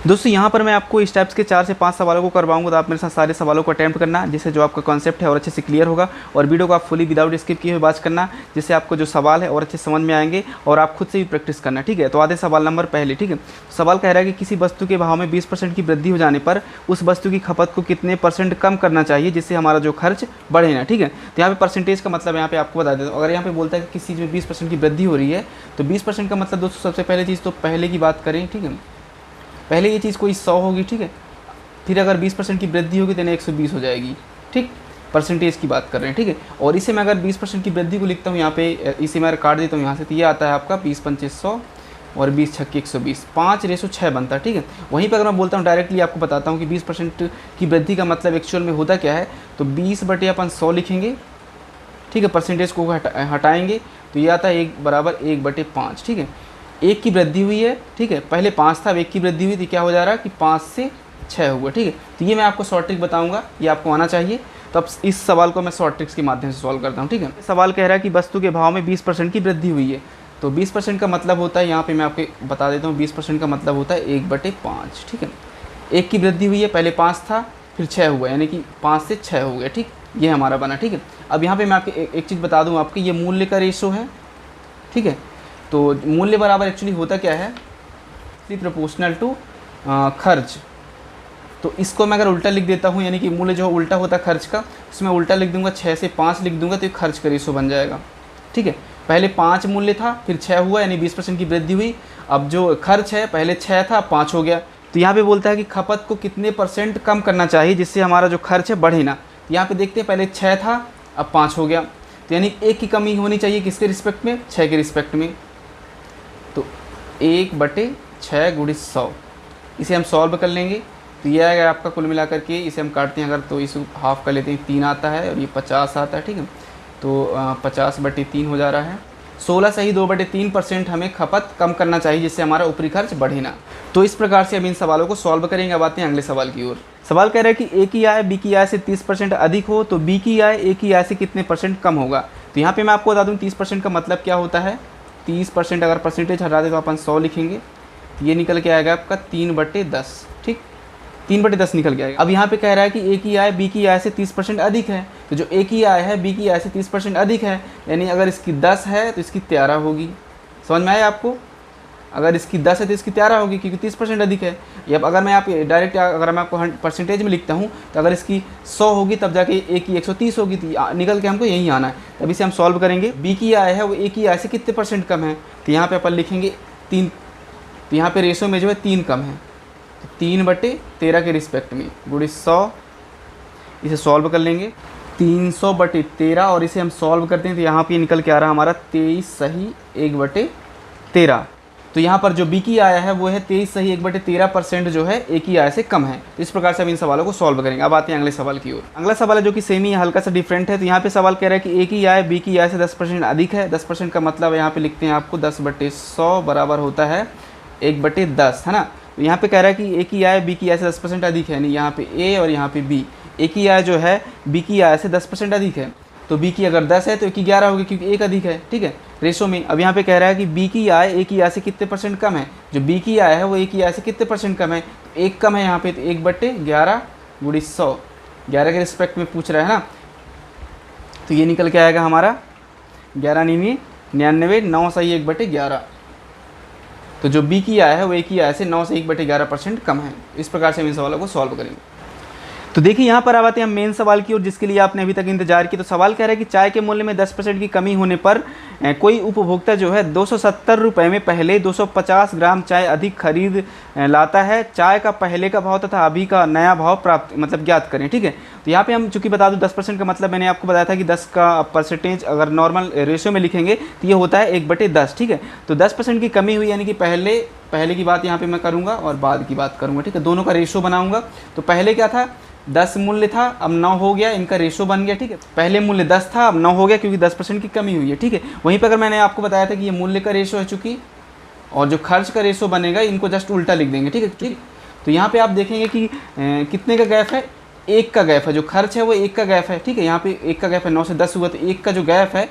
दोस्तों यहाँ पर मैं आपको इस टाइप्स के 4 से 5 सवालों को करवाऊंगा, तो आप मेरे साथ सारे सवालों को अटेम्प्ट करना, जिससे जो आपका कॉन्सेप्ट है और अच्छे से क्लियर होगा, और वीडियो को आप फुली विदाउट स्किप किए हुए वॉच करना, जिससे आपको जो सवाल है और अच्छे समझ में आएंगे और आप खुद से भी प्रैक्टिस करना, ठीक है। तो आधे सवाल नंबर पहले, ठीक है। सवाल कह रहा है कि किसी वस्तु के भाव में 20% की वृद्धि हो जाने पर उस वस्तु की खपत को कितने % कम करना चाहिए जिससे हमारा जो खर्च बढ़े ना, ठीक है। तो यहाँ पे परसेंटेज का मतलब यहाँ पे आपको बता देता हूँ। अगर यहाँ पे बोलता है कि किसी चीज़ में 20% की वृद्धि हो रही है, तो 20% का मतलब दोस्तों सबसे पहले चीज़ तो पहले की बात करें, ठीक है। पहले ये चीज़ कोई 100 होगी, ठीक है। फिर अगर 20% की वृद्धि होगी तो 120 हो जाएगी, ठीक। परसेंटेज की बात कर रहे हैं, ठीक है। और इसे मैं अगर 20% की वृद्धि को लिखता हूँ यहाँ पे, इसे मैं काट देता हूँ यहाँ से, तो ये आता है आपका 20 पंचे 100 और 20 छक्के 120, 5:6 बनता है, ठीक है। वहीं पर अगर मैं बोलता हूँ डायरेक्टली आपको बताता हूँ कि 20% की वृद्धि का मतलब एक्चुअल में होता क्या है, तो 20/100 लिखेंगे, ठीक है। परसेंटेज को हटाएंगे तो ये आता है 1/1/5, ठीक है। 1 की वृद्धि हुई है, ठीक है। पहले 5 था, अब 1 की वृद्धि हुई तो क्या हो जा रहा है कि 5 से 6 हुआ, ठीक है। तो ये मैं आपको शॉर्ट ट्रिक बताऊंगा, ये आपको आना चाहिए। तो अब इस सवाल को मैं शॉर्ट ट्रिक्स के माध्यम से सॉल्व करता हूँ, ठीक है। सवाल कह रहा है कि वस्तु के भाव में 20% की वृद्धि हुई है, तो 20% का मतलब होता है, यहाँ पे मैं आपको बता देता हूँ, 20% का मतलब होता है 1/5, ठीक है। 1 की वृद्धि हुई है, पहले 5 था फिर 6 हुआ, यानी कि 5 से 6 हो गया, ठीक। ये हमारा बना, ठीक है। अब यहाँ पे मैं आपको एक चीज़ बता दूँ, आपके ये मूल्य का रेशो है, ठीक है। तो मूल्य बराबर एक्चुअली होता क्या है, प्रोपोर्शनल टू खर्च। तो इसको मैं अगर उल्टा लिख देता हूँ, यानी कि मूल्य जो उल्टा होता है खर्च का, उसमें उल्टा लिख दूंगा, 6 से 5 लिख दूंगा, तो ये खर्च का रेशो बन जाएगा, ठीक है। पहले 5 मूल्य था फिर 6 हुआ, यानी 20% की वृद्धि हुई। अब जो खर्च है पहले 6 था, 5 हो गया। तो यहाँ पे बोलता है कि खपत को कितने % कम करना चाहिए जिससे हमारा जो खर्च है बढ़े ना। तो यहाँ पे देखते हैं, पहले 6 था अब 5 हो गया, तो यानी 1 की कमी होनी चाहिए किसके रिस्पेक्ट में, 6 के रिस्पेक्ट में। तो 1/6 × 100, इसे हम सॉल्व कर लेंगे तो ये आएगा आपका कुल मिलाकर के, इसे हम काटते हैं अगर तो इसे हाफ कर लेते हैं, 3 आता है और ये 50 आता है, ठीक है। तो 50/3 हो जा रहा है। 16 से ही 2/3% हमें खपत कम करना चाहिए जिससे हमारा ऊपरी खर्च बढ़े ना। तो इस प्रकार से हम इन सवालों को सॉल्व करेंगे। अब आते हैं अगले सवाल की ओर। सवाल कह रहा है कि ए की आय बी की आय से 30% अधिक हो तो बी की आय ए की आय से कितने % कम होगा। तो यहाँ पे मैं आपको बता दूँ 30% का मतलब क्या होता है। 30% अगर परसेंटेज हटा दे तो अपन 100 लिखेंगे, तो ये निकल के आएगा आपका 3/10, ठीक। 3/10 निकल के आएगा। अब यहाँ पे कह रहा है कि ए की आय बी की आय से 30% अधिक है, तो जो ए की आय है बी की आय से 30% अधिक है, यानी अगर इसकी 10 है तो इसकी 13 होगी। समझ में आया आपको। अगर इसकी 10 है तो इसकी 13 होगी क्योंकि 30% अधिक है। या अगर मैं आप डायरेक्ट अगर मैं आपको परसेंटेज में लिखता हूँ तो अगर इसकी 100 होगी तब जाके ए की 130 होगी, तो निकल के हमको यही आना है। तब इसे हम सॉल्व करेंगे। बी की आय है वो ए की आय से कितने % कम है, तो यहाँ पे अपन लिखेंगे 3। तो यहाँ पे रेशो में जो है 3 कम है, तो 3/13 के रिस्पेक्ट में गुणे 100, इसे सॉल्व कर लेंगे। 300/13 और इसे हम सॉल्व करते हैं तो यहाँ पे निकल के आ रहा है हमारा 23 सही 1/13। तो यहाँ पर जो बी की आय है वो है 23 सही 1/13% जो है ए की आय से कम है। तो इस प्रकार से हम इन सवालों को सॉल्व करेंगे। अब आते हैं अगले सवाल की ओर। अगला सवाल है जो कि सेम ही हल्का सा डिफरेंट है। तो यहाँ पे सवाल कह रहा है कि ए की आय बी की आय से 10% अधिक है। 10% का मतलब यहाँ पे लिखते हैं आपको 10/100 बराबर होता है 1/10, है ना। तो यहाँ पे कह रहा है कि ए की आय बी की आय से 10% अधिक है, यानी यहाँ पे ए और यहाँ पे बी। ए की आय जो है बी की आय से 10% अधिक है, तो बी की अगर 10 है तो ए की 11 होगी क्योंकि एक अधिक है, ठीक है, रेशो में। अब यहाँ पे कह रहा है कि बी की आय ए की आय से कितने % कम है। जो बी की आय है वो ए की आय से कितने % कम है, तो एक कम है यहाँ पे, तो 1/11 × 100, 11 के रिस्पेक्ट में पूछ रहा है ना। तो ये निकल के आएगा हमारा 11×9 99, 9 सही 1/11। तो जो बी की आय है वो ए की आय से 9 से 1/11% कम है। इस प्रकार से हम इन सवालों को सॉल्व करेंगे। तो देखिए यहाँ पर आते हैं हम मेन सवाल की ओर, जिसके लिए आपने अभी तक इंतजार किया। तो सवाल कह रहा है कि चाय के मूल्य में 10% की कमी होने पर कोई उपभोक्ता जो है 270 रुपये में पहले 250 ग्राम चाय अधिक खरीद लाता है। चाय का पहले का भाव तथा अभी का नया भाव प्राप्त मतलब ज्ञात करें, ठीक है। तो यहाँ पे हम चूंकि बता दूं 10% का मतलब मैंने आपको बताया था कि 10 का परसेंटेज अगर नॉर्मल रेशियो में लिखेंगे तो ये होता है 1/10, ठीक है। तो 10% की कमी हुई, यानी कि पहले की बात यहाँ पे मैं करूँगा और बाद की बात करूँगा, ठीक है। दोनों का रेशियो बनाऊँगा। तो पहले क्या था, 10 मूल्य था, अब 9 हो गया, इनका रेशो बन गया, ठीक है। पहले मूल्य 10 था, अब 9 हो गया क्योंकि 10% की कमी हुई है, ठीक है। वहीं पर अगर मैंने आपको बताया था कि ये मूल्य का रेशो है चूँकि, और जो खर्च का रेशो बनेगा इनको जस्ट उल्टा लिख देंगे, ठीक है, ठीक। तो यहाँ पे आप देखेंगे कि कितने का गैप है, 1 का गैप है। जो खर्च है वो 1 का गैप है, ठीक है। यहाँ पे 1 का गैप है, 9 से 10 हुआ, तो 1 का जो गैप है,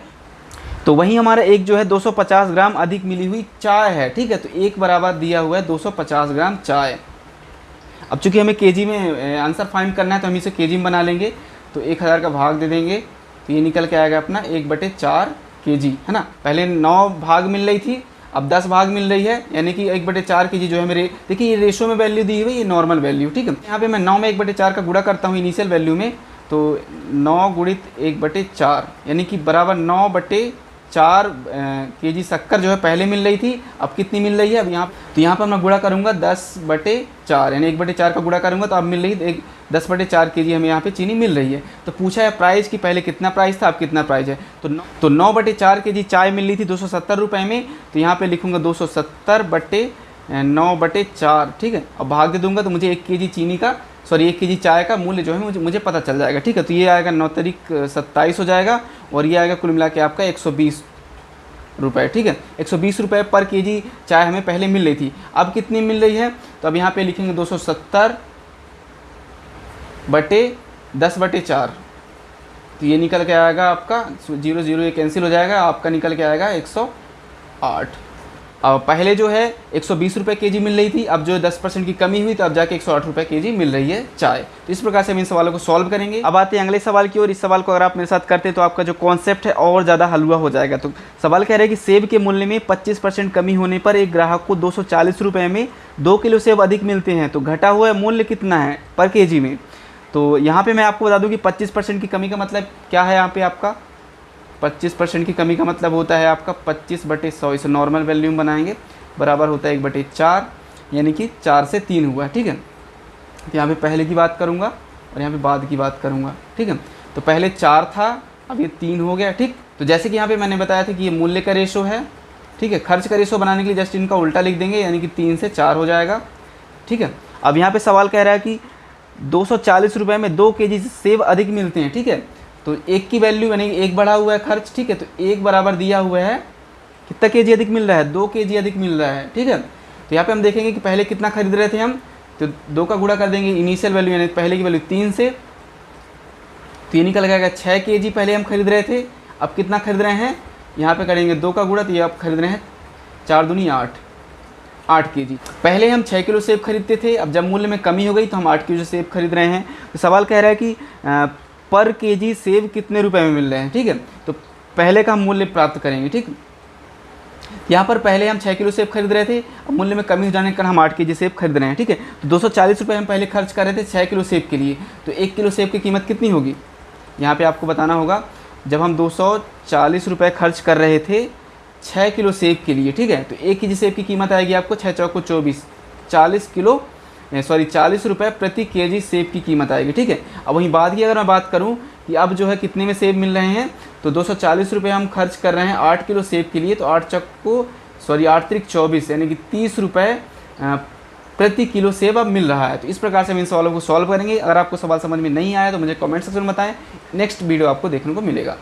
तो वहीं हमारा एक जो है 250 ग्राम अधिक मिली हुई चाय है, ठीक है। तो 1 बराबर दिया हुआ है 250 ग्राम चाय, अब चूंकि हमें केजी में आंसर फाइंड करना है तो हम इसे केजी में बना लेंगे। तो 1000 का भाग दे देंगे तो ये निकल के आएगा अपना 1/4 केजी, है ना। पहले 9 भाग मिल रही थी, अब 10 भाग मिल रही है, यानी कि 1/4 केजी जो है मेरे, देखिए ये रेशो में वैल्यू दी हुई है, ये नॉर्मल वैल्यू, ठीक है। यहाँ पे मैं 9 में 1/4 का गुणा करता हूँ इनिशियल वैल्यू में, तो 9 गुणित 1/4 यानी कि बराबर 9/4 केजी शक्कर जो है पहले मिल रही थी, अब कितनी मिल रही है, अब यहाँ तो यहाँ पर मैं गुणा करूँगा 10/4, यानी 1/4 का गुणा करूँगा तो अब मिल रही है 10/4 केजी हमें यहाँ पे चीनी मिल रही है। तो पूछा है प्राइस कि पहले कितना प्राइस था, अब कितना प्राइस है। तो 9/4 केजी चाय मिल रही थी 270 रुपये में, तो यहाँ पे लिखूँगा 270/9/4, ठीक है। अब भाग दे दूंगा तो मुझे 1 केजी चीनी का, सॉरी 1 केजी चाय का मूल्य जो है मुझे पता चल जाएगा, ठीक है। तो ये आएगा 9 तारीख 27 हो जाएगा, और ये आएगा कुल मिला के आपका 120 रुपये, ठीक है। 120 रुपये पर केजी चाय हमें पहले मिल रही थी, अब कितनी मिल रही है, तो अब यहाँ पे लिखेंगे 270/10/4, तो ये निकल के आएगा आपका 0 0 ये कैंसिल हो जाएगा, आपका निकल के आएगा 108। अब पहले जो है 120 रुपये केजी मिल रही थी, अब जो 10% की कमी हुई तो अब जाके 108 रुपये केजी मिल रही है चाय। तो इस प्रकार से हम इन सवालों को सॉल्व करेंगे। अब आते हैं अगले सवाल की ओर। इस सवाल को अगर आप मेरे साथ करते हैं तो आपका जो कॉन्सेप्ट है और ज़्यादा हलवा हो जाएगा। तो सवाल कह रहे हैं कि सेब के मूल्य में 25% कमी होने पर एक ग्राहक को 240 रुपये में 2 किलो सेब अधिक मिलते हैं, तो घटा हुआ मूल्य कितना है पर केजी में। तो यहाँ पर मैं आपको बता दूँ कि 25% की कमी का मतलब क्या है, यहाँ पर आपका 25% की कमी का मतलब होता है आपका 25/100, इसे नॉर्मल वैल्यू में बनाएंगे, बराबर होता है 1/4, यानी कि 4 से 3 हुआ, ठीक है। तो यहाँ पे पहले की बात करूँगा और यहाँ पे बाद की बात करूँगा, ठीक है। तो पहले 4 था, अब ये 3 हो गया, ठीक। तो जैसे कि यहाँ पे मैंने बताया था कि ये मूल्य का रेशो है, ठीक है। खर्च का रेशो बनाने के लिए जस्ट इनका उल्टा लिख देंगे, यानी कि 3 से 4 हो जाएगा, ठीक है। अब यहाँ पर सवाल कह रहा है कि 240 रुपये में 2 केजी सेब अधिक मिलते हैं, ठीक है। तो 1 की वैल्यू यानी 1 बढ़ा हुआ है खर्च, ठीक है। तो 1 बराबर दिया हुआ है कितना केजी अधिक मिल रहा है, 2 केजी अधिक मिल रहा है, ठीक है। तो यहाँ पे हम देखेंगे कि पहले कितना खरीद रहे थे हम, तो 2 का गुणा कर देंगे इनिशियल वैल्यू यानी पहले की वैल्यू 3 से, तो ये निकल जाएगा 6 केजी पहले हम खरीद रहे थे, अब कितना खरीद रहे हैं, यहाँ पे करेंगे 2 का गुणा, तो ये आप खरीद रहे हैं 4 दूनी 8 केजी। पहले हम 6 किलो सेब खरीदते थे, अब जब मूल्य में कमी हो गई तो हम 8 किलो सेब खरीद रहे हैं। तो सवाल कह रहा है कि पर केजी सेब कितने रुपए में मिल रहे हैं, ठीक है। तो पहले का हम मूल्य प्राप्त करेंगे, ठीक। यहाँ पर पहले हम 6 किलो सेब खरीद रहे थे, अब मूल्य में कमी हो जाने के कारण हम 8 केजी सेब खरीद रहे हैं, ठीक है। तो 240 रुपये हम पहले खर्च कर रहे थे 6 किलो सेब के लिए, तो 1 किलो सेब की कीमत कितनी होगी, यहाँ पे आपको बताना होगा। जब हम 240 रुपये खर्च कर रहे थे 6 किलो सेब के लिए, ठीक है, तो 1 केजी सेब की कीमत आएगी आपको 6 चौको 24, 40 रुपये प्रति केजी सेब की कीमत आएगी, ठीक है। अब वहीं बाद की अगर मैं बात करूं कि अब जो है कितने में सेब मिल रहे हैं, तो 240 रुपये हम खर्च कर रहे हैं 8 किलो सेब के लिए, तो 8 त्रिक 24 यानी कि 30 रुपये प्रति किलो सेब अब मिल रहा है। तो इस प्रकार से हम इन सवालों को सॉल्व करेंगे। अगर आपको सवाल समझ में नहीं आया तो मुझे कमेंट सेक्शन में बताएं, नेक्स्ट वीडियो आपको देखने को मिलेगा।